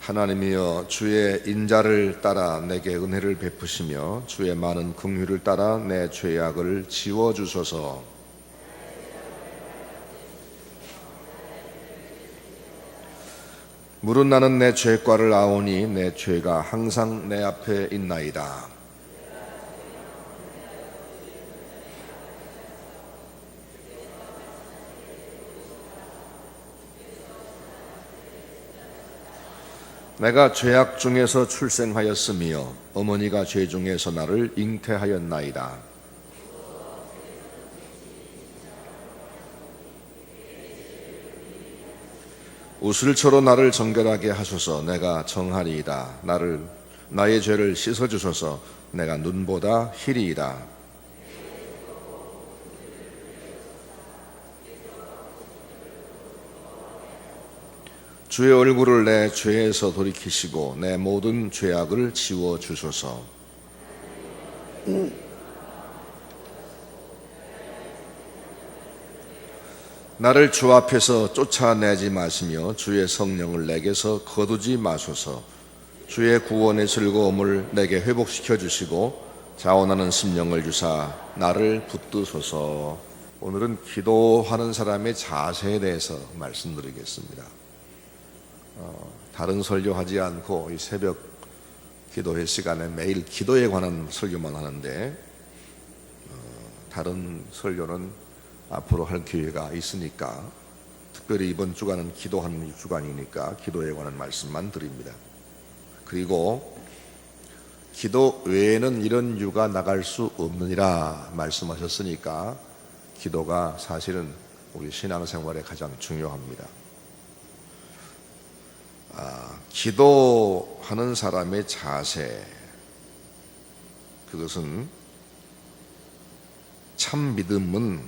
하나님이여, 주의 인자를 따라 내게 은혜를 베푸시며 주의 많은 긍휼을 따라 내 죄악을 지워주소서. 물은 나는 내 죄과를 아오니 내 죄가 항상 내 앞에 있나이다. 내가 죄악 중에서 출생하였으며 어머니가 죄 중에서 나를 잉태하였나이다. 우슬초로 나를 정결하게 하소서. 내가 정하리이다. 나의 죄를 씻어주소서. 내가 눈보다 희리이다. 주의 얼굴을 내 죄에서 돌이키시고 내 모든 죄악을 지워주소서. 나를 주 앞에서 쫓아내지 마시며 주의 성령을 내게서 거두지 마소서. 주의 구원의 즐거움을 내게 회복시켜 주시고 자원하는 심령을 주사 나를 붙드소서. 오늘은 기도하는 사람의 자세에 대해서 말씀드리겠습니다. 다른 설교하지 않고 이 새벽 기도회 시간에 매일 기도에 관한 설교만 하는데 다른 설교는 앞으로 할 기회가 있으니까, 특별히 이번 주간은 기도하는 주간이니까 기도에 관한 말씀만 드립니다. 그리고 기도 외에는 이런 이유가 나갈 수 없느니라 말씀하셨으니까 기도가 사실은 우리 신앙생활에 가장 중요합니다. 기도하는 사람의 자세, 그것은 참 믿음은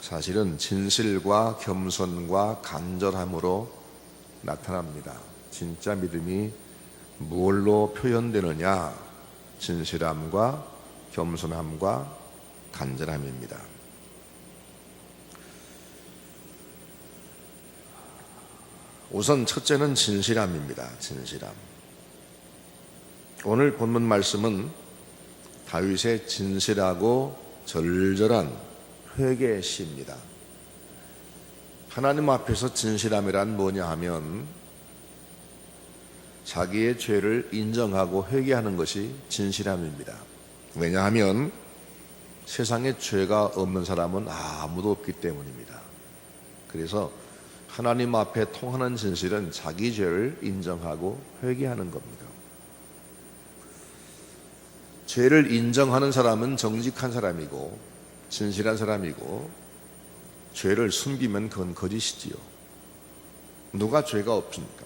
사실은 진실과 겸손과 간절함으로 나타납니다. 진짜 믿음이 무엇로 표현되느냐? 진실함과 겸손함과 간절함입니다. 우선 첫째는 진실함입니다. 진실함. 오늘 본문 말씀은 다윗의 진실하고 절절한 회개의 시입니다. 하나님 앞에서 진실함이란 뭐냐 하면 자기의 죄를 인정하고 회개하는 것이 진실함입니다. 왜냐하면 세상에 죄가 없는 사람은 아무도 없기 때문입니다. 그래서 하나님 앞에 통하는 진실은 자기 죄를 인정하고 회개하는 겁니다. 죄를 인정하는 사람은 정직한 사람이고 진실한 사람이고, 죄를 숨기면 그건 거짓이지요. 누가 죄가 없습니까?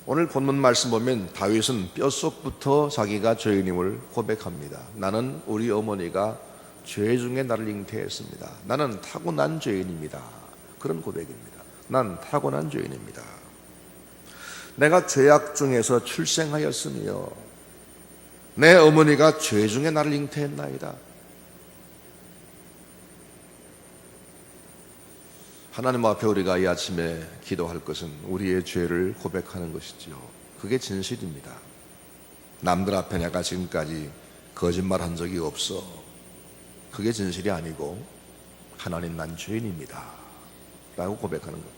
오늘 본문 말씀 보면 다윗은 뼛속부터 자기가 죄인임을 고백합니다. 나는 우리 어머니가 죄 중에 나를 잉태했습니다. 나는 타고난 죄인입니다. 그런 고백입니다. 난 타고난 죄인입니다. 내가 죄악 중에서 출생하였으며 내 어머니가 죄 중에 나를 잉태했나이다. 하나님 앞에 우리가 이 아침에 기도할 것은 우리의 죄를 고백하는 것이지요. 그게 진실입니다. 남들 앞에 내가 지금까지 거짓말한 적이 없어. 그게 진실이 아니고 하나님, 난 죄인입니다 라고 고백하는 겁니다.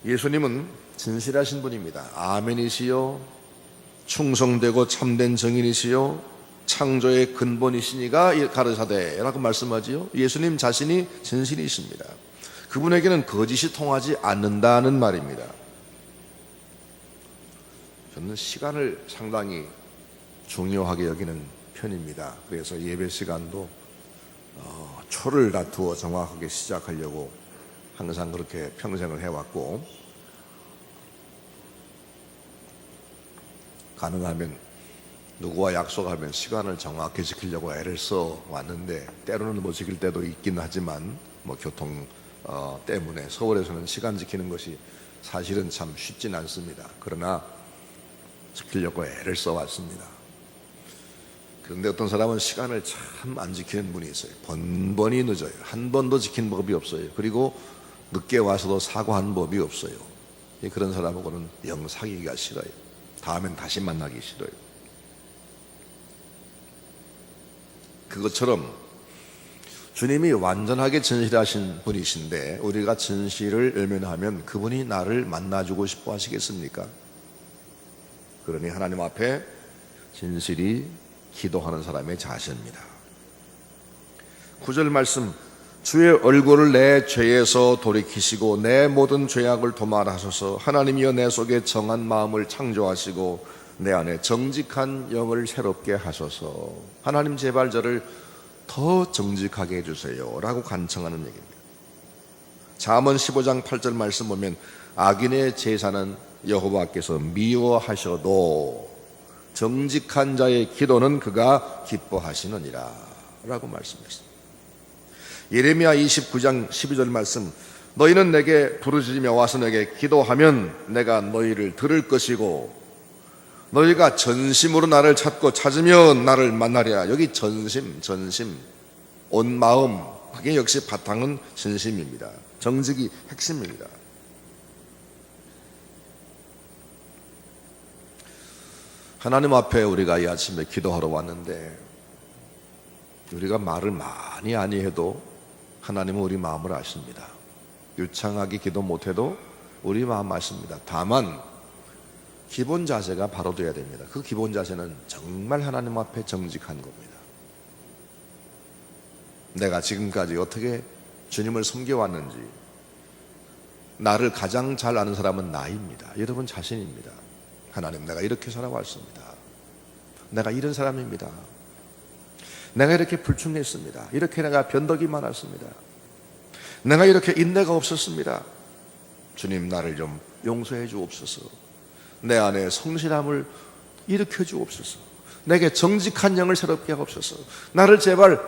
예수님은 진실하신 분입니다. 아멘이시요, 충성되고 참된 증인이시요, 창조의 근본이시니가 가르사대 라고 말씀하지요. 예수님 자신이 진실이십니다. 그분에게는 거짓이 통하지 않는다는 말입니다. 저는 시간을 상당히 중요하게 여기는 편입니다. 그래서 예배 시간도 초를 다투어 정확하게 시작하려고 항상 그렇게 평생을 해왔고, 가능하면 누구와 약속하면 시간을 정확히 지키려고 애를 써 왔는데, 때로는 못 지킬 때도 있긴 하지만 교통 때문에 서울에서는 시간 지키는 것이 사실은 참 쉽진 않습니다. 그러나 지키려고 애를 써 왔습니다. 그런데 어떤 사람은 시간을 참 안 지키는 분이 있어요. 번번이 늦어요. 한 번도 지킨 법이 없어요. 그리고 늦게 와서도 사과한 법이 없어요. 그런 사람하고는 영 사귀기가 싫어요. 다음엔 다시 만나기 싫어요. 그것처럼 주님이 완전하게 진실하신 분이신데 우리가 진실을 외면하면 그분이 나를 만나주고 싶어 하시겠습니까? 그러니 하나님 앞에 진실이 기도하는 사람의 자세입니다. 9절 말씀, 주의 얼굴을 내 죄에서 돌이키시고 내 모든 죄악을 도말하소서. 하나님이여 내 속에 정한 마음을 창조하시고 내 안에 정직한 영을 새롭게 하소서. 하나님 제발 저를 더 정직하게 해주세요 라고 간청하는 얘기입니다. 잠언 15장 8절 말씀 보면 악인의 제사는 여호와께서 미워하셔도 정직한 자의 기도는 그가 기뻐하시느니라 라고 말씀했습니다. 예레미야 29장 12절 말씀, 너희는 내게 부르짖으며 와서 내게 기도하면 내가 너희를 들을 것이고 너희가 전심으로 나를 찾으면 나를 만나리라. 여기 전심, 온 마음, 그게 역시 바탕은 전심입니다. 정직이 핵심입니다. 하나님 앞에 우리가 이 아침에 기도하러 왔는데 우리가 말을 많이 해도 하나님은 우리 마음을 아십니다. 유창하게 기도 못해도 우리 마음 아십니다. 다만 기본 자세가 바로 돼야 됩니다. 그 기본 자세는 정말 하나님 앞에 정직한 겁니다. 내가 지금까지 어떻게 주님을 섬겨왔는지 나를 가장 잘 아는 사람은 나입니다. 여러분 자신입니다. 하나님, 내가 이렇게 살아왔습니다. 내가 이런 사람입니다. 내가 이렇게 불충했습니다. 이렇게 내가 변덕이 많았습니다. 내가 이렇게 인내가 없었습니다. 주님, 나를 좀 용서해 주옵소서. 내 안에 성실함을 일으켜 주옵소서. 내게 정직한 영을 새롭게 하옵소서. 나를 제발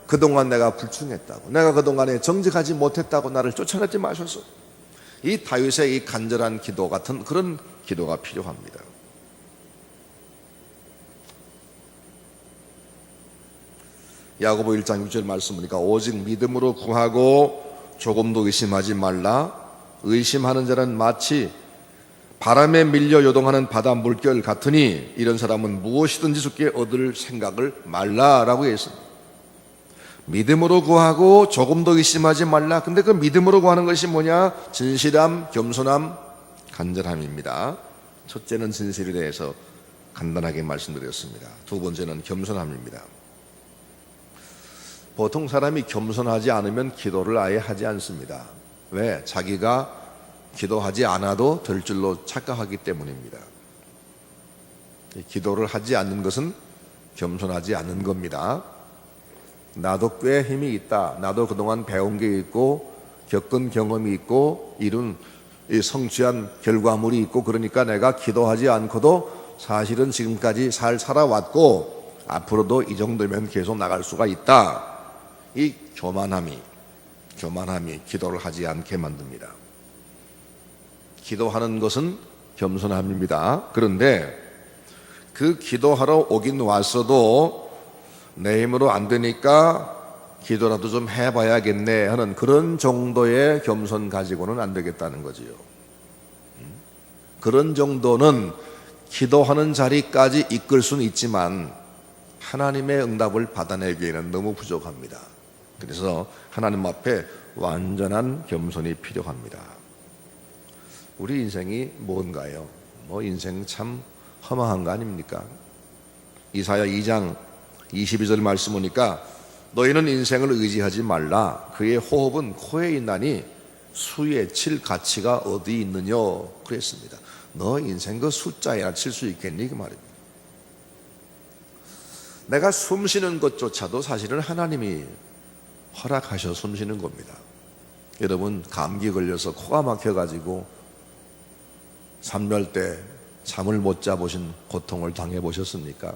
그동안 내가 불충했다고, 내가 그동안에 정직하지 못했다고 나를 쫓아내지 마소서. 이 다윗의 이 간절한 기도 같은 그런 기도가 필요합니다. 야고보 1장 6절 말씀 보니까 오직 믿음으로 구하고 조금도 의심하지 말라. 의심하는 자는 마치 바람에 밀려 요동하는 바다 물결 같으니 이런 사람은 무엇이든지 주께 얻을 생각을 말라라고 했습니다. 믿음으로 구하고 조금도 의심하지 말라. 근데 그 믿음으로 구하는 것이 뭐냐? 진실함, 겸손함, 간절함입니다. 첫째는 진실에 대해서 간단하게 말씀드렸습니다. 두 번째는 겸손함입니다. 보통 사람이 겸손하지 않으면 기도를 아예 하지 않습니다. 왜? 자기가 기도하지 않아도 될 줄로 착각하기 때문입니다. 기도를 하지 않는 것은 겸손하지 않는 겁니다. 나도 꽤 힘이 있다. 나도 그동안 배운 게 있고 겪은 경험이 있고 이룬 성취한 결과물이 있고 그러니까 내가 기도하지 않고도 사실은 지금까지 잘 살아왔고 앞으로도 이 정도면 계속 나갈 수가 있다. 이 교만함이 기도를 하지 않게 만듭니다. 기도하는 것은 겸손함입니다. 그런데 그 기도하러 오긴 왔어도 내 힘으로 안 되니까 기도라도 좀 해봐야겠네 하는 그런 정도의 겸손 가지고는 안 되겠다는 거지요. 그런 정도는 기도하는 자리까지 이끌 수는 있지만 하나님의 응답을 받아내기에는 너무 부족합니다. 그래서 하나님 앞에 완전한 겸손이 필요합니다. 우리 인생이 뭔가요? 인생 참 허망한 거 아닙니까? 이사야 2장 22절 말씀 보니까 너희는 인생을 의지하지 말라. 그의 호흡은 코에 있나니 수에 칠 가치가 어디 있느냐 그랬습니다. 너 인생 그 숫자에나 칠 수 있겠니? 그 말입니다. 내가 숨 쉬는 것조차도 사실은 하나님이 허락하셔 숨 쉬는 겁니다. 여러분 감기 걸려서 코가 막혀가지고 잠잘 때 잠을 못 자보신 고통을 당해보셨습니까?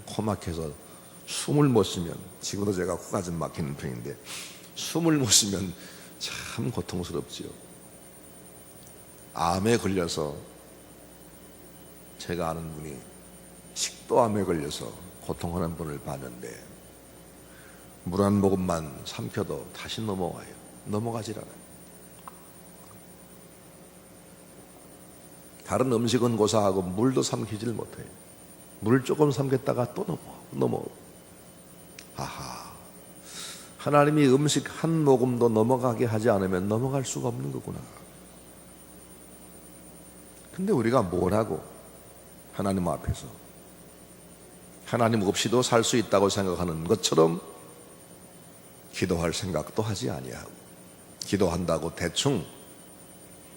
코 막혀서 숨을 못 쉬면, 지금도 제가 코가 좀 막히는 편인데 숨을 못 쉬면 참 고통스럽지요. 암에 걸려서, 제가 아는 분이 식도암에 걸려서 고통하는 분을 봤는데 물 한 모금만 삼켜도 다시 넘어가질 않아요. 다른 음식은 고사하고 물도 삼키질 못해요. 물 조금 삼켰다가 또 넘어. 아하, 하나님이 음식 한 모금도 넘어가게 하지 않으면 넘어갈 수가 없는 거구나. 근데 우리가 뭘 하고 하나님 앞에서 하나님 없이도 살 수 있다고 생각하는 것처럼 기도할 생각도 하지 아니하고, 기도한다고 대충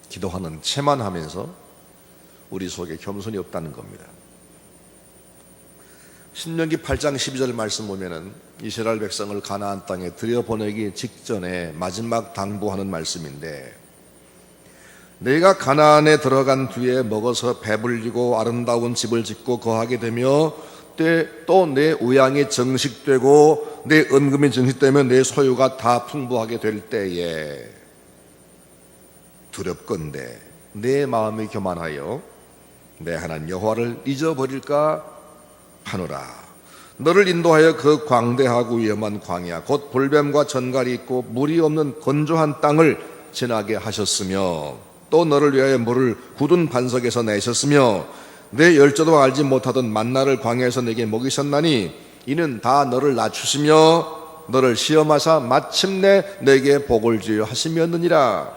기도하는 체만 하면서 우리 속에 겸손이 없다는 겁니다. 신명기 8장 12절 말씀 보면은 이스라엘 백성을 가나안 땅에 들여보내기 직전에 마지막 당부하는 말씀인데, 내가 가나안에 들어간 뒤에 먹어서 배불리고 아름다운 집을 짓고 거하게 되며 또 내 우양이 정식되고 내 은금이 정식되면 내 소유가 다 풍부하게 될 때에 두렵건대 내 마음이 교만하여 내 하나님 여호와를 잊어버릴까 하노라. 너를 인도하여 그 광대하고 위험한 광야 곧 볼뱀과 전갈이 있고 물이 없는 건조한 땅을 지나게 하셨으며, 또 너를 위하여 물을 굳은 반석에서 내셨으며 내 열조도 알지 못하던 만나를 광야에서 내게 먹이셨나니 이는 다 너를 낮추시며 너를 시험하사 마침내 내게 복을 주여 하심이었느니라.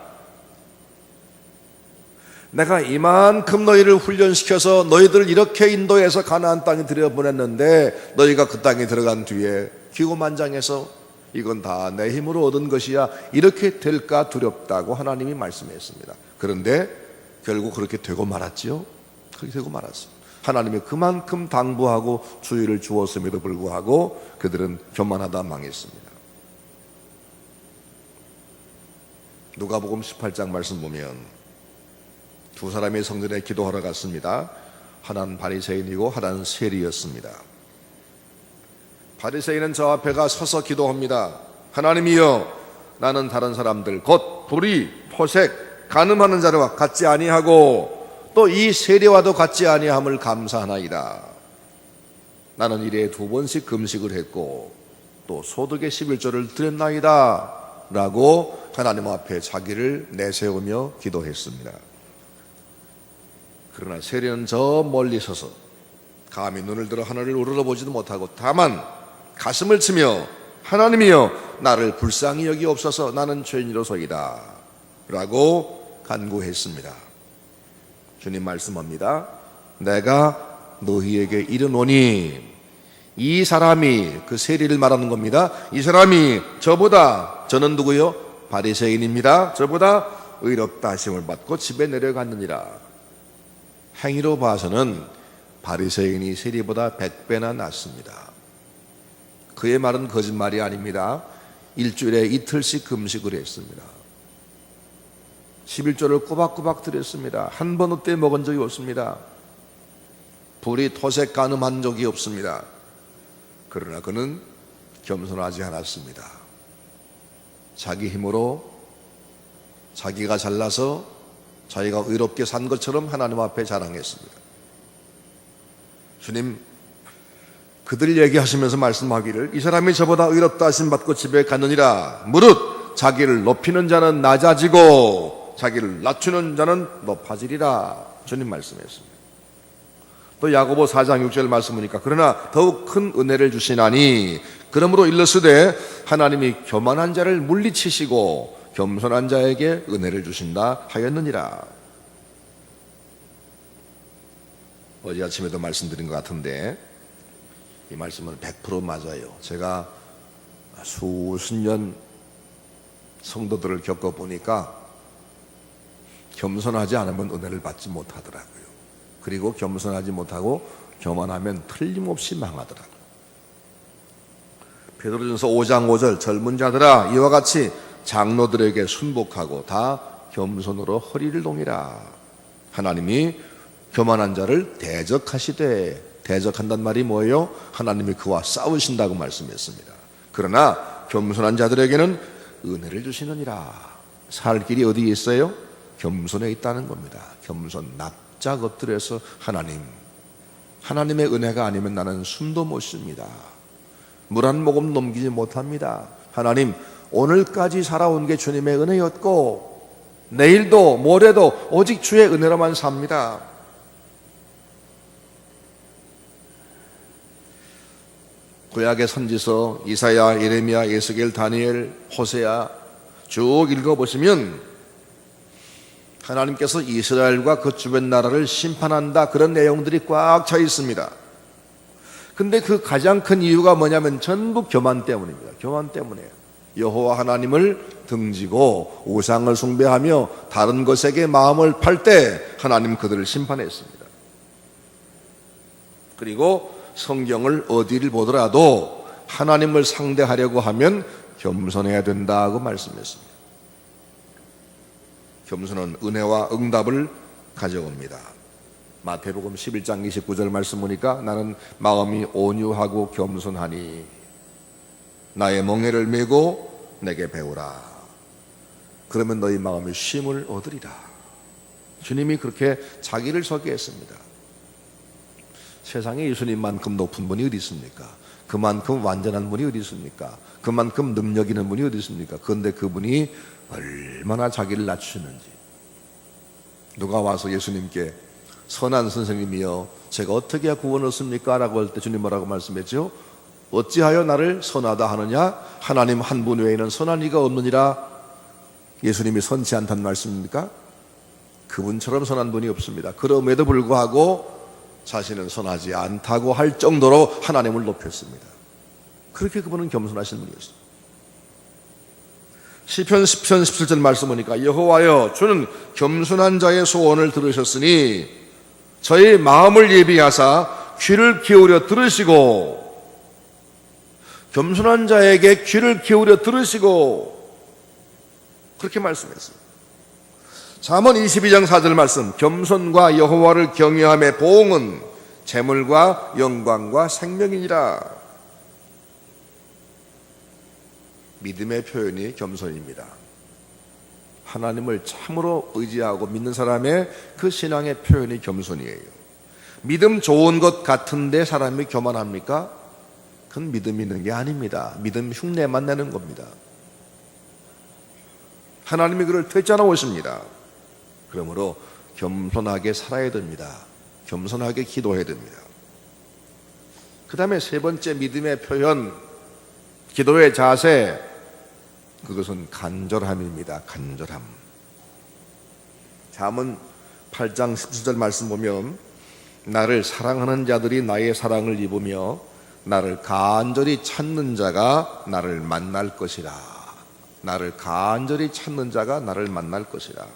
내가 이만큼 너희를 훈련시켜서 너희들을 이렇게 인도해서 가나안 땅에 들여보냈는데 너희가 그 땅에 들어간 뒤에 기고만장해서 이건 다 내 힘으로 얻은 것이야 이렇게 될까 두렵다고 하나님이 말씀했습니다. 그런데 결국 그렇게 되고 말았지요. 그렇게 되고 말았습니다. 하나님이 그만큼 당부하고 주의를 주었음에도 불구하고 그들은 교만하다 망했습니다. 누가복음 18장 말씀 보면 두 사람이 성전에 기도하러 갔습니다. 하나는 바리새인이고 하나는 세리였습니다. 바리새인은 저 앞에 가 서서 기도합니다. 하나님이여, 나는 다른 사람들 곧 불의, 포색, 간음하는 자와 같지 아니하고 또 이 세리와도 같지 아니함을 감사하나이다. 나는 일에 2번씩 금식을 했고 또 소득의 11조를 드렸나이다 라고 하나님 앞에 자기를 내세우며 기도했습니다. 그러나 세리는 저 멀리 서서 감히 눈을 들어 하늘을 우러러보지도 못하고 다만 가슴을 치며 하나님이여, 나를 불쌍히 여기옵소서, 나는 죄인이로소이다 라고 간구했습니다. 주님 말씀합니다. 내가 너희에게 이르노니, 이 사람이, 그 세리를 말하는 겁니다. 이 사람이 저보다, 저는 누구요? 바리새인입니다. 저보다 의롭다 하심을 받고 집에 내려갔느니라. 행위로 봐서는 바리새인이 세리보다 100배나 낫습니다. 그의 말은 거짓말이 아닙니다. 일주일에 이틀씩 금식을 했습니다. 11조를 꼬박꼬박 드렸습니다. 한 번 헛되이 먹은 적이 없습니다. 불이 토색 간음한 적이 없습니다. 그러나 그는 겸손하지 않았습니다. 자기 힘으로 자기가 잘나서 자기가 의롭게 산 것처럼 하나님 앞에 자랑했습니다. 주님, 그들 얘기하시면서 말씀하기를 이 사람이 저보다 의롭다 하심 받고 집에 갔느니라. 무릇 자기를 높이는 자는 낮아지고 자기를 낮추는 자는 높아지리라. 주님 말씀했습니다. 또 야고보 4장 6절 말씀 보니까 그러나 더욱 큰 은혜를 주시나니 그러므로 일러스되 하나님이 교만한 자를 물리치시고 겸손한 자에게 은혜를 주신다 하였느니라. 어제 아침에도 말씀드린 것 같은데 이 말씀은 100% 맞아요. 제가 수십 년 성도들을 겪어보니까 겸손하지 않으면 은혜를 받지 못하더라고요. 그리고 겸손하지 못하고 교만하면 틀림없이 망하더라고요. 베드로전서 5장 5절 젊은 자들아 이와 같이 장로들에게 순복하고 다 겸손으로 허리를 동이라. 하나님이 교만한 자를 대적하시되, 대적한단 말이 뭐예요? 하나님이 그와 싸우신다고 말씀했습니다. 그러나 겸손한 자들에게는 은혜를 주시느니라. 살 길이 어디에 있어요? 겸손에 있다는 겁니다. 겸손, 납작 엎드려서 하나님의 은혜가 아니면 나는 숨도 못 쉽니다. 물 한 모금 넘기지 못합니다. 하나님, 오늘까지 살아온 게 주님의 은혜였고 내일도 모레도 오직 주의 은혜로만 삽니다. 구약의 선지서 이사야, 예레미야, 예스겔, 다니엘, 호세아 쭉 읽어보시면 하나님께서 이스라엘과 그 주변 나라를 심판한다, 그런 내용들이 꽉 차 있습니다. 근데 그 가장 큰 이유가 뭐냐면 전부 교만 때문입니다. 교만 때문이에요. 여호와 하나님을 등지고 우상을 숭배하며 다른 것에게 마음을 팔 때 하나님 그들을 심판했습니다. 그리고 성경을 어디를 보더라도 하나님을 상대하려고 하면 겸손해야 된다고 말씀했습니다. 겸손은 은혜와 응답을 가져옵니다. 마태복음 11장 29절 말씀 보니까 나는 마음이 온유하고 겸손하니 나의 멍에를 메고 내게 배우라. 그러면 너희 마음이 쉼을 얻으리라. 주님이 그렇게 자기를 소개했습니다. 세상에 예수님만큼 높은 분이 어디 있습니까? 그만큼 완전한 분이 어디 있습니까? 그만큼 능력 있는 분이 어디 있습니까? 그런데 그분이 얼마나 자기를 낮추는지. 누가 와서 예수님께 선한 선생님이여 제가 어떻게 구원 얻습니까? 라고 할 때 주님 뭐라고 말씀했죠? 어찌하여 나를 선하다 하느냐? 하나님 한 분 외에는 선한 이가 없느니라. 예수님이 선치 않다는 말씀입니까? 그분처럼 선한 분이 없습니다. 그럼에도 불구하고 자신은 선하지 않다고 할 정도로 하나님을 높였습니다. 그렇게 그분은 겸손하신 분이었습니다. 시편 10편 17절 말씀 보니까 여호와여 주는 겸손한 자의 소원을 들으셨으니 저의 마음을 예비하사 귀를 기울여 들으시고, 겸손한 자에게 귀를 기울여 들으시고, 그렇게 말씀했습니다. 잠언 22장 4절 말씀, 겸손과 여호와를 경외함의 보응은 재물과 영광과 생명이니라. 믿음의 표현이 겸손입니다. 하나님을 참으로 의지하고 믿는 사람의 그 신앙의 표현이 겸손이에요. 믿음 좋은 것 같은데 사람이 교만합니까? 그건 믿음 있는 게 아닙니다. 믿음 흉내만 내는 겁니다. 하나님이 그를 되찾아 오십니다. 그러므로 겸손하게 살아야 됩니다. 겸손하게 기도해야 됩니다. 그 다음에 세 번째 믿음의 표현, 기도의 자세, 그것은 간절함입니다. 간절함. 잠언 8장 17절 말씀 보면 나를 사랑하는 자들이 나의 사랑을 입으며 나를 간절히 찾는 자가 나를 만날 것이라. 나를 간절히 찾는 자가 나를 만날 것이라.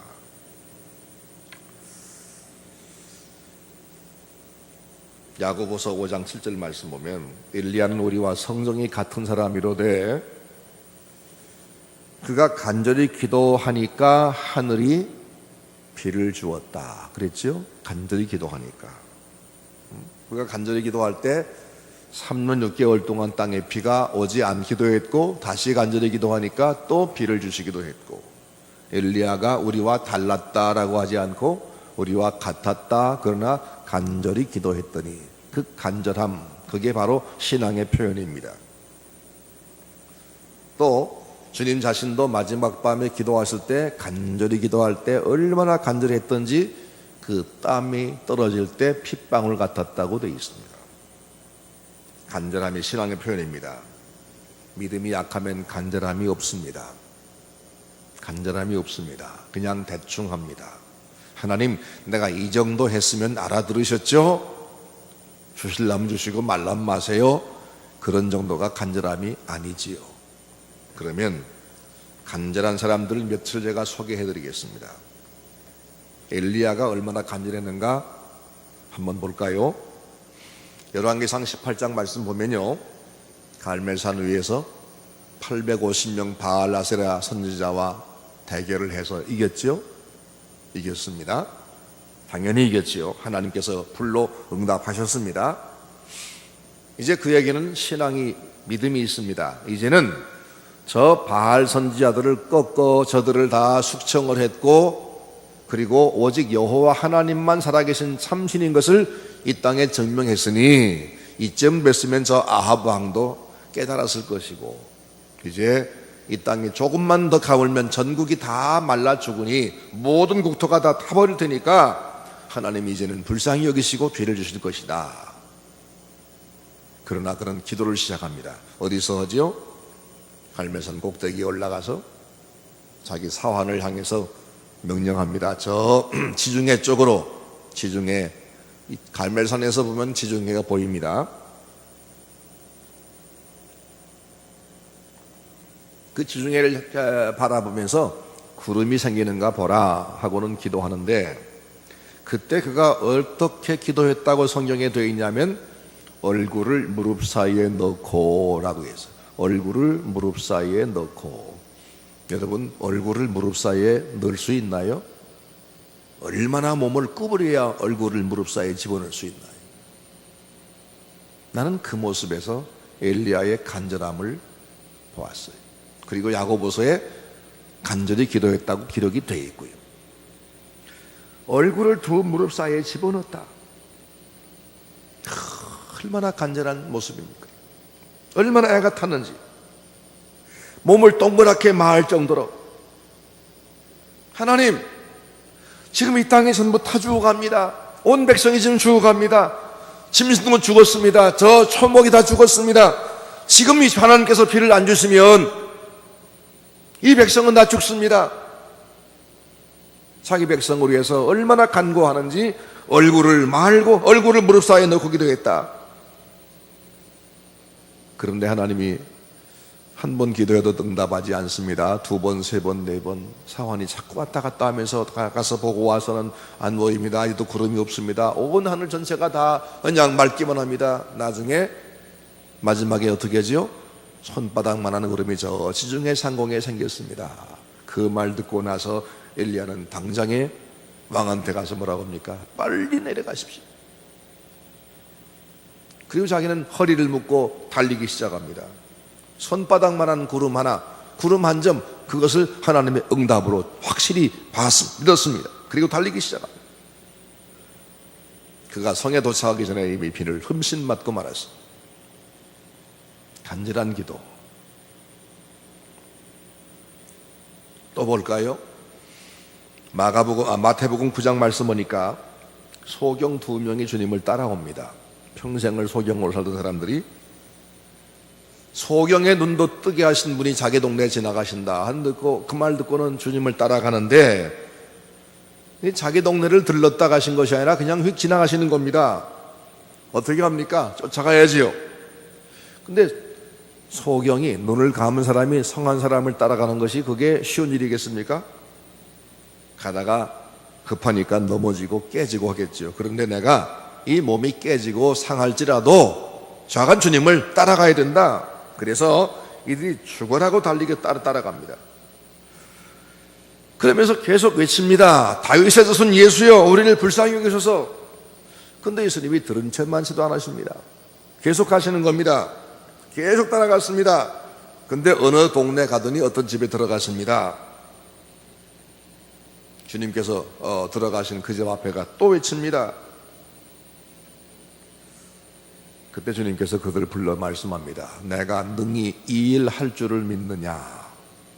야고보서 5장 7절 말씀 보면 엘리야는 우리와 성정이 같은 사람이로되 그가 간절히 기도하니까 하늘이 비를 주었다 그랬죠? 간절히 기도하니까. 그가 간절히 기도할 때 3년 6개월 동안 땅에 비가 오지 않기도 했고 다시 간절히 기도하니까 또 비를 주시기도 했고, 엘리야가 우리와 달랐다라고 하지 않고 우리와 같았다, 그러나 간절히 기도했더니, 그 간절함, 그게 바로 신앙의 표현입니다. 또 주님 자신도 마지막 밤에 기도하실 때, 간절히 기도할 때 얼마나 간절히 했던지 그 땀이 떨어질 때 핏방울 같았다고 되어 있습니다. 간절함이 신앙의 표현입니다. 믿음이 약하면 간절함이 없습니다. 간절함이 없습니다. 그냥 대충 합니다. 하나님, 내가 이 정도 했으면 알아들으셨죠? 주실라면 주시고 말라면 마세요. 그런 정도가 간절함이 아니지요. 그러면 간절한 사람들을 며칠 제가 소개해 드리겠습니다. 엘리야가 얼마나 간절했는가 한번 볼까요? 열왕기상 18장 말씀 보면요, 갈멜산 위에서 850명 바알 아세라 선지자와 대결을 해서 이겼죠? 이겼습니다. 당연히 이겼지요. 하나님께서 불로 응답하셨습니다. 이제 그에게는 신앙이, 믿음이 있습니다. 이제는 저 바알 선지자들을 꺾어 저들을 다 숙청을 했고, 그리고 오직 여호와 하나님만 살아계신 참신인 것을 이 땅에 증명했으니 이쯤 뵀으면 저 아합 왕도 깨달았을 것이고, 이제 이 땅이 조금만 더 가물면 전국이 다 말라 죽으니 모든 국토가 다 타버릴 테니까 하나님이 이제는 불쌍히 여기시고 죄를 주실 것이다. 그러나 그런 기도를 시작합니다. 어디서 하지요? 갈멜산 꼭대기에 올라가서 자기 사환을 향해서 명령합니다. 저 지중해 쪽으로, 지중해, 갈멜산에서 보면 지중해가 보입니다. 그 지중해를 바라보면서 구름이 생기는가 보라 하고는 기도하는데, 그때 그가 어떻게 기도했다고 성경에 되어 있냐면 얼굴을 무릎 사이에 넣고 라고 했어요. 얼굴을 무릎 사이에 넣고. 여러분, 얼굴을 무릎 사이에 넣을 수 있나요? 얼마나 몸을 구부려야 얼굴을 무릎 사이에 집어넣을 수 있나요? 나는 그 모습에서 엘리야의 간절함을 보았어요. 그리고 야고보서에 간절히 기도했다고 기록이 되어 있고요. 얼굴을 두 무릎 사이에 집어넣었다. 얼마나 간절한 모습입니까? 얼마나 애가 탔는지. 몸을 동그랗게 마을 정도로, 하나님, 지금 이 땅에 전부 다 죽어갑니다. 온 백성이 지금 죽어갑니다. 짐승은 죽었습니다. 저 초목이 다 죽었습니다. 지금 이 하나님께서 비를 안 주시면 이 백성은 다 죽습니다. 자기 백성을 위해서 얼마나 간구하는지 얼굴을 말고 얼굴을 무릎 사이에 넣고 기도했다. 그런데 하나님이 한 번 기도해도 응답하지 않습니다. 두 번, 세 번, 네 번. 사환이 자꾸 왔다 갔다 하면서 가서 보고 와서는 안 보입니다. 아직도 구름이 없습니다. 온 하늘 전체가 다 그냥 맑기만 합니다. 나중에 마지막에 어떻게 하죠? 손바닥만한 구름이 저 지중해 상공에 생겼습니다. 그 말 듣고 나서 엘리야는 당장에 왕한테 가서 뭐라고 합니까? 빨리 내려가십시오. 그리고 자기는 허리를 묶고 달리기 시작합니다. 손바닥만한 구름 하나, 구름 한 점, 그것을 하나님의 응답으로 확실히 믿었습니다. 그리고 달리기 시작합니다. 그가 성에 도착하기 전에 이미 비를 흠씬 맞고 말았습니다. 간절한 기도. 또 볼까요? 마태복음 9장 말씀 보니까 소경 2명이 주님을 따라옵니다. 평생을 소경으로 살던 사람들이 소경의 눈도 뜨게 하신 분이 자기 동네에 지나가신다 듣고 그 말 듣고는 주님을 따라가는데, 자기 동네를 들렀다 가신 것이 아니라 그냥 휙 지나가시는 겁니다. 어떻게 합니까? 쫓아가야지요. 근데 소경이, 눈을 감은 사람이 성한 사람을 따라가는 것이 그게 쉬운 일이겠습니까? 가다가 급하니까 넘어지고 깨지고 하겠죠. 그런데 내가 이 몸이 깨지고 상할지라도 좌간 주님을 따라가야 된다. 그래서 이들이 죽어라고 달리게 따라갑니다. 그러면서 계속 외칩니다. 다윗의 자손 예수여, 우리를 불쌍히 여기소서. 근데 예수님이 들은 척만치도 안 하십니다. 계속 하시는 겁니다. 계속 따라갔습니다. 근데 어느 동네 가더니 어떤 집에 들어갔습니다. 주님께서 들어가신 그 집 앞에가 또 외칩니다. 그때 주님께서 그들을 불러 말씀합니다. 내가 능히 이 일 할 줄을 믿느냐.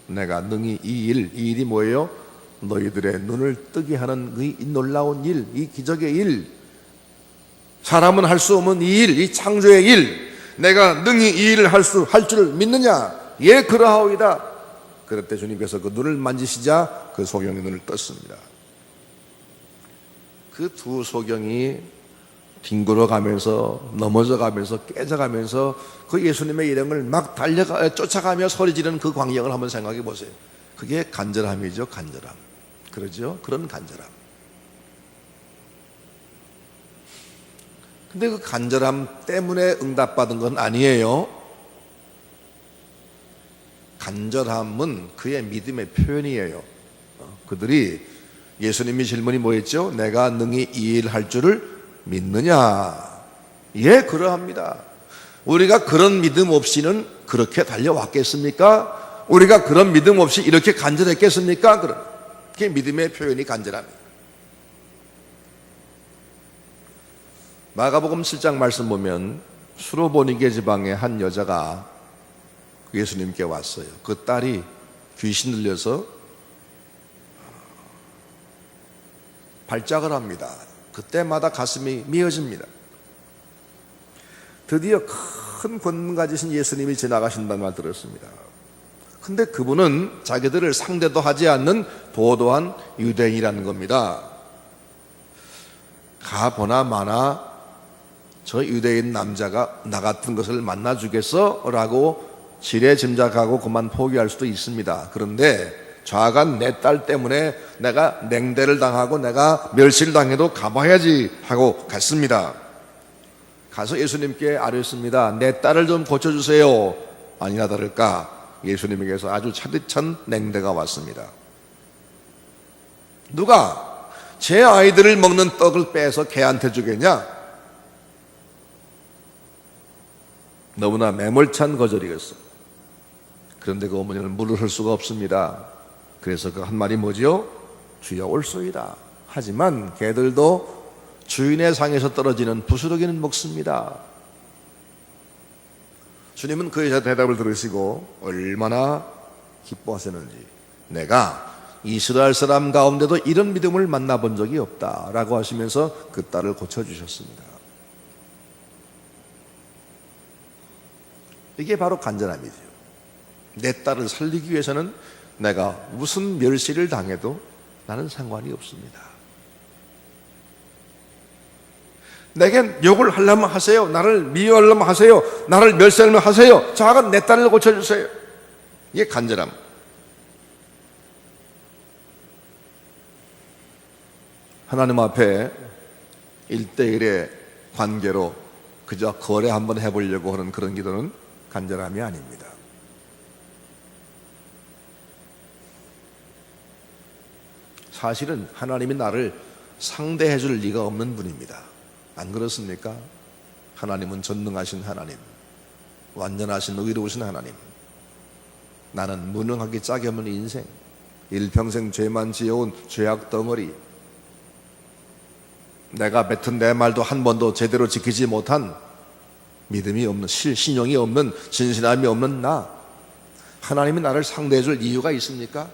내가 능히 이 일이 뭐예요? 너희들의 눈을 뜨게 하는 이 놀라운 일, 이 기적의 일, 사람은 할 수 없는 이 일, 이 창조의 일, 내가 능히 이 일을 할 줄을 믿느냐. 예, 그러하오이다. 그럴 때 주님께서 그 눈을 만지시자 그 소경의 눈을 떴습니다. 그 두 소경이 뒹굴어 가면서, 넘어져 가면서, 깨져 가면서 그 예수님의 일행을 막 쫓아가며 소리 지르는 그 광경을 한번 생각해 보세요. 그게 간절함이죠. 간절함. 그러죠? 그런 간절함. 근데 그 간절함 때문에 응답받은 건 아니에요. 간절함은 그의 믿음의 표현이에요. 그들이, 예수님이 질문이 뭐였죠? 내가 능히 이 일 할 줄을 믿느냐? 예, 그러합니다. 우리가 그런 믿음 없이는 그렇게 달려왔겠습니까? 우리가 그런 믿음 없이 이렇게 간절했겠습니까? 그게 믿음의 표현이 간절합니다. 마가복음 7장 말씀 보면 수로보니게 지방의 한 여자가 예수님께 왔어요. 그 딸이 귀신 들려서 발작을 합니다. 그때마다 가슴이 미어집니다. 드디어 큰 권능 가지신 예수님이 지나가신다는 말 들었습니다. 근데 그분은 자기들을 상대도 하지 않는 도도한 유대인이라는 겁니다. 가보나 마나 저 유대인 남자가 나 같은 것을 만나주겠어? 라고 지레 짐작하고 그만 포기할 수도 있습니다. 그런데 좌간 내 딸 때문에 내가 냉대를 당하고 내가 멸시를 당해도 가봐야지 하고 갔습니다. 가서 예수님께 아뢰었습니다. 내 딸을 좀 고쳐주세요. 아니나 다를까 예수님에게서 아주 차디찬 냉대가 왔습니다. 누가 제 아이들을 먹는 떡을 빼서 개한테 주겠냐? 너무나 매몰찬 거절이었어. 그런데 그 어머니는 물을 흘 수가 없습니다. 그래서 그 한 말이 뭐죠? 주여 올소이다. 하지만 개들도 주인의 상에서 떨어지는 부스러기는 먹습니다. 주님은 그 여자 대답을 들으시고 얼마나 기뻐하셨는지, 내가 이스라엘 사람 가운데도 이런 믿음을 만나본 적이 없다라고 하시면서 그 딸을 고쳐주셨습니다. 이게 바로 간절함이죠. 내 딸을 살리기 위해서는 내가 무슨 멸시를 당해도 나는 상관이 없습니다. 내겐 욕을 하려면 하세요. 나를 미워하려면 하세요. 나를 멸시하려면 하세요. 저하고 내 딸을 고쳐주세요. 이게 간절함. 하나님 앞에 1대1의 관계로 그저 거래 한번 해보려고 하는 그런 기도는 간절함이 아닙니다. 사실은 하나님이 나를 상대해 줄 리가 없는 분입니다. 안 그렇습니까? 하나님은 전능하신 하나님, 완전하신 의로우신 하나님. 나는 무능하기 짝이 없는 인생, 일평생 죄만 지어온 죄악 덩어리, 내가 뱉은 내 말도 한 번도 제대로 지키지 못한 믿음이 없는, 신용이 없는, 진실함이 없는 나. 하나님이 나를 상대해 줄 이유가 있습니까?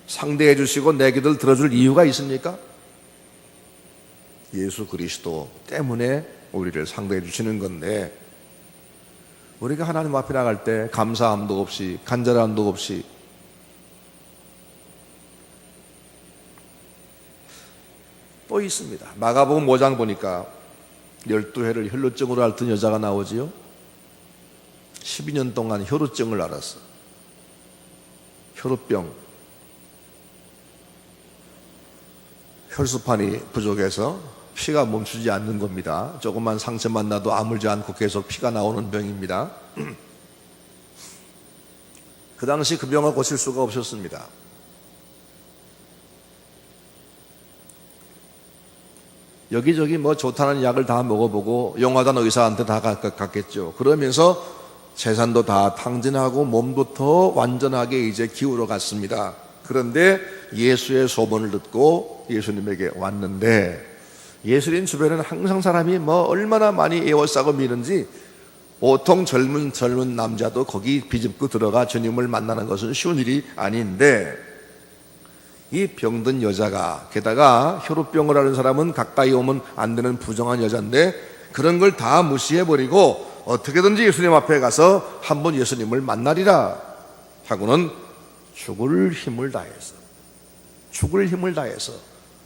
상대해 주시고 내 기도를 들어줄 이유가 있습니까? 예수 그리스도 때문에 우리를 상대해 주시는 건데, 우리가 하나님 앞에 나갈 때 감사함도 없이 간절함도 없이 또 있습니다. 마가복음 5장 보니까 12회를 혈루증으로 앓던 여자가 나오지요. 12년 동안 혈루증을 앓았어. 혈우병. 혈수판이 부족해서 피가 멈추지 않는 겁니다. 조금만 상처만 나도 아물지 않고 계속 피가 나오는 병입니다. 그 당시 그 병을 고칠 수가 없었습니다. 여기저기 뭐 좋다는 약을 다 먹어보고 용하다는 의사한테 다 갔겠죠. 그러면서 재산도 다 탕진하고 몸부터 완전하게 이제 기울어 갔습니다. 그런데 예수의 소문을 듣고 예수님에게 왔는데, 예수님 주변에는 항상 사람이 뭐 얼마나 많이 에워싸고 미는지, 보통 젊은 남자도 거기 비집고 들어가 주님을 만나는 것은 쉬운 일이 아닌데, 이 병든 여자가, 게다가 혈우병을 앓는 사람은 가까이 오면 안 되는 부정한 여자인데, 그런 걸 다 무시해버리고 어떻게든지 예수님 앞에 가서 한번 예수님을 만나리라 하고는 죽을 힘을 다해서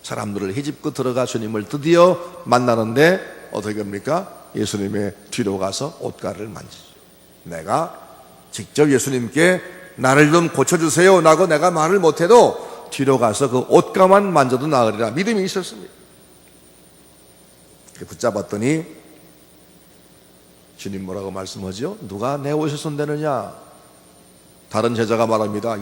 사람들을 헤집고 들어가 주님을 드디어 만나는데, 어떻게 합니까? 예수님의 뒤로 가서 옷가를 만지죠. 내가 직접 예수님께 나를 좀 고쳐주세요 라고 내가 말을 못해도 뒤로 가서 그 옷가만 만져도 나으리라 믿음이 있었습니다. 붙잡았더니 주님 뭐라고 말씀하죠? 누가 내 옷을 손대느냐? 다른 제자가 말합니다.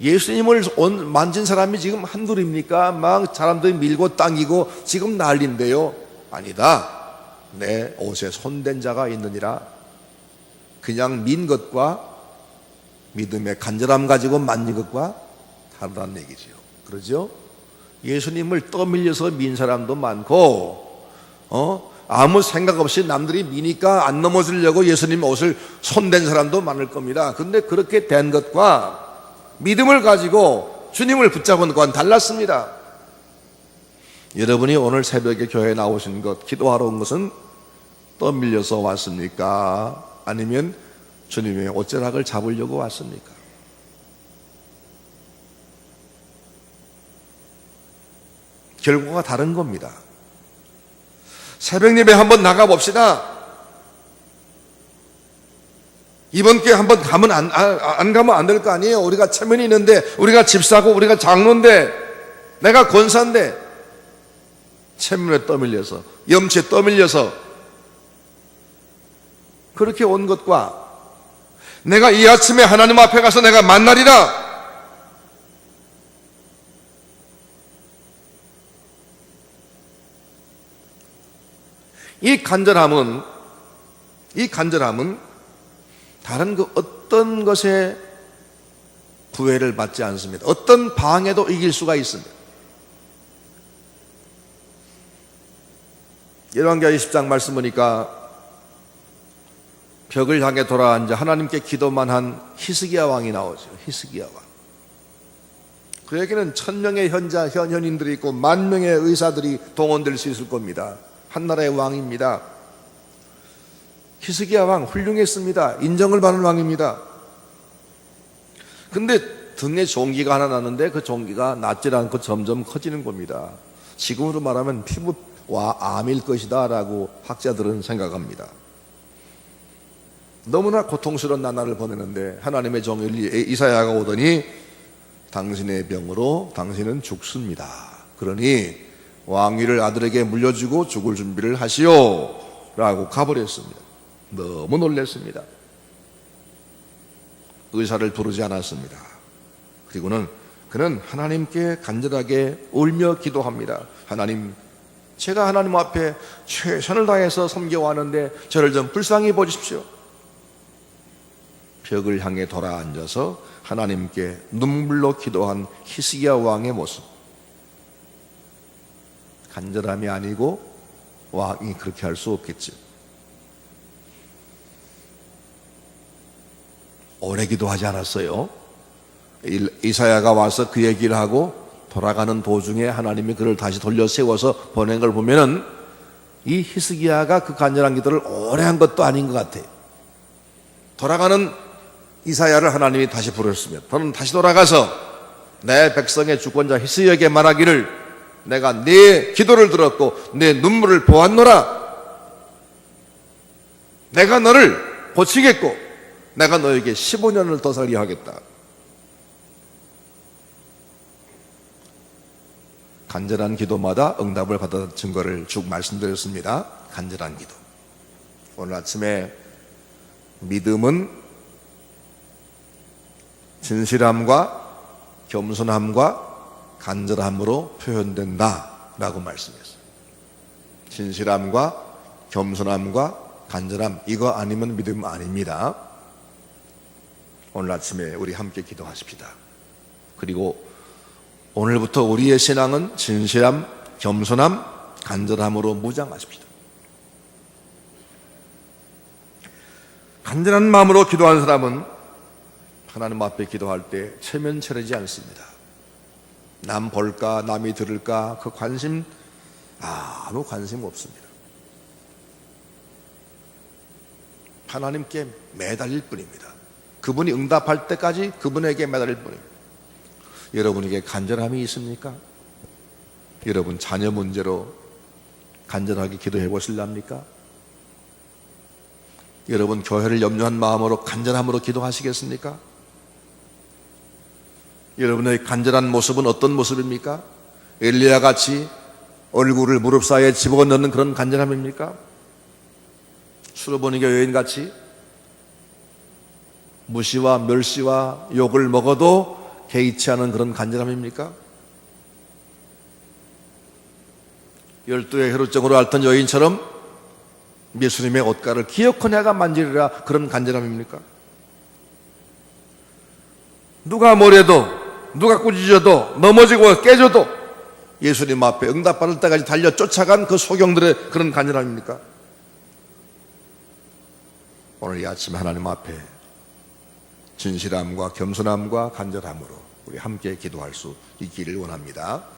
예수님을 만진 사람이 지금 한둘입니까? 막 사람들이 밀고 당기고 지금 난리인데요. 아니다. 내 옷에 손댄 자가 있느니라. 그냥 민 것과 믿음의 간절함 가지고 만진 것과 다르다는 얘기죠. 그러죠? 예수님을 떠밀려서 민 사람도 많고, 아무 생각 없이 남들이 미니까 안 넘어지려고 예수님 옷을 손댄 사람도 많을 겁니다. 그런데 그렇게 된 것과 믿음을 가지고 주님을 붙잡은 것과는 달랐습니다. 여러분이 오늘 새벽에 교회에 나오신 것, 기도하러 온 것은 떠밀려서 왔습니까? 아니면 주님의 옷자락을 잡으려고 왔습니까? 결과가 다른 겁니다. 새벽 예배 한번 나가봅시다. 이번 기회에 한번 가면 안 가면 안 될 거 아니에요. 우리가 체면이 있는데, 우리가 집사고, 우리가 장로인데, 내가 권사인데, 체면에 떠밀려서, 염치에 떠밀려서 그렇게 온 것과 내가 이 아침에 하나님 앞에 가서 내가 만나리라, 이 간절함은 다른 그 어떤 것에 구애를 받지 않습니다. 어떤 방해도 이길 수가 있습니다. 열왕기하 20장 말씀 보니까 벽을 향해 돌아앉아 하나님께 기도만 한 히스기야 왕이 나오죠. 히스기야 왕. 그에게는 1000명의 현인들이 있고 10,000명의 의사들이 동원될 수 있을 겁니다. 한 나라의 왕입니다. 히스기야 왕 훌륭했습니다. 인정을 받는 왕입니다. 근데 등에 종기가 하나 났는데 그 종기가 낫질 않고 점점 커지는 겁니다. 지금으로 말하면 피부와 암일 것이다 라고 학자들은 생각합니다. 너무나 고통스러운 나날을 보내는데 하나님의 종 이사야가 오더니 당신의 병으로 당신은 죽습니다. 그러니 왕위를 아들에게 물려주고 죽을 준비를 하시오 라고 가버렸습니다. 너무 놀랐습니다. 의사를 부르지 않았습니다. 그리고는 그는 하나님께 간절하게 울며 기도합니다. 하나님, 제가 하나님 앞에 최선을 다해서 섬겨왔는데 저를 좀 불쌍히 보십시오. 벽을 향해 돌아앉아서 하나님께 눈물로 기도한 히스기야 왕의 모습, 간절함이 아니고 왕이 그렇게 할 수 없겠죠. 오래 기도하지 않았어요. 이사야가 와서 그 얘기를 하고 돌아가는 도중에 하나님이 그를 다시 돌려 세워서 보낸 걸 보면은 이 히스기야가 그 간절한 기도를 오래 한 것도 아닌 것 같아요. 돌아가는 이사야를 하나님이 다시 부르셨으면 저는 다시 돌아가서 내 백성의 주권자 히스기야에게 말하기를 내가 네 기도를 들었고 네 눈물을 보았노라. 내가 너를 고치겠고 내가 너에게 15년을 더 살게 하겠다. 간절한 기도마다 응답을 받았던 증거를 쭉 말씀드렸습니다. 간절한 기도. 오늘 아침에 믿음은 진실함과 겸손함과 간절함으로 표현된다 라고 말씀했어요. 진실함과 겸손함과 간절함, 이거 아니면 믿음 아닙니다. 오늘 아침에 우리 함께 기도하십시다. 그리고 오늘부터 우리의 신앙은 진실함, 겸손함, 간절함으로 무장하십시다. 간절한 마음으로 기도하는 사람은 하나님 앞에 기도할 때 체면 차리지 않습니다. 남 볼까, 남이 들을까, 그 관심, 아무 관심 없습니다. 하나님께 매달릴 뿐입니다. 그분이 응답할 때까지 그분에게 매달릴 뿐입니다. 여러분에게 간절함이 있습니까? 여러분 자녀 문제로 간절하게 기도해 보실랍니까? 여러분 교회를 염려한 마음으로 간절함으로 기도하시겠습니까? 여러분의 간절한 모습은 어떤 모습입니까? 엘리야 같이 얼굴을 무릎 사이에 집어넣는 그런 간절함입니까? 수로보니가 여인같이 무시와 멸시와 욕을 먹어도 개의치 않은 그런 간절함입니까? 12의 혈루증으로 앓던 여인처럼 예수님의 옷가를 기어코 내가 만지리라, 그런 간절함입니까? 누가 뭐래도, 누가 꾸짖어도, 넘어지고 깨져도 예수님 앞에 응답받을 때까지 달려 쫓아간 그 소경들의 그런 간절함입니까? 오늘 이 아침 하나님 앞에 진실함과 겸손함과 간절함으로 우리 함께 기도할 수 있기를 원합니다.